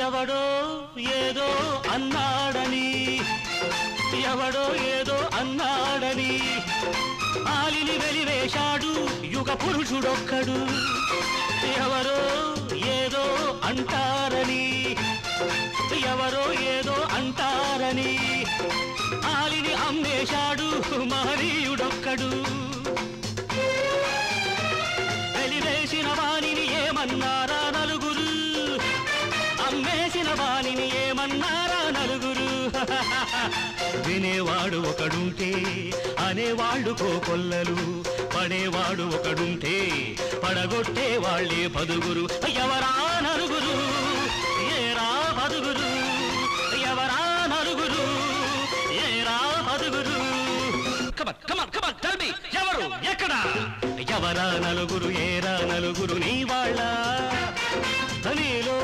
ఎవడో ఏదో అన్నాడని ఎవడో ఏదో అన్నాడని ఆలిని వెలివేశాడు యుగ పురుషుడొక్కడు ఎవరో ఏదో అంటారని ఎవరో ఏదో అంటారని ఆలిని అమ్మేశాడు మహనీయుడొక్కడు వెలివేసిన వాణిని ఏమన్నారా నలుగురు అమ్మేసిన వాణిని ఏమన్నారా నలుగురు వినేవాడు ఒకడుంటే అనేవాళ్ళు కోకొల్లలు పడేవాడు ఒకడుంటే పడగొట్టే వాళ్ళే పదుగురు ఎవరా నలుగురు ఏరా పదుగురు ఎవరా నలుగురు ఏరా పదుగురు ఎవరు ఎక్కడ ఎవరా నలుగురు ఏరా నలుగురు నీ వాళ్ళ నీలో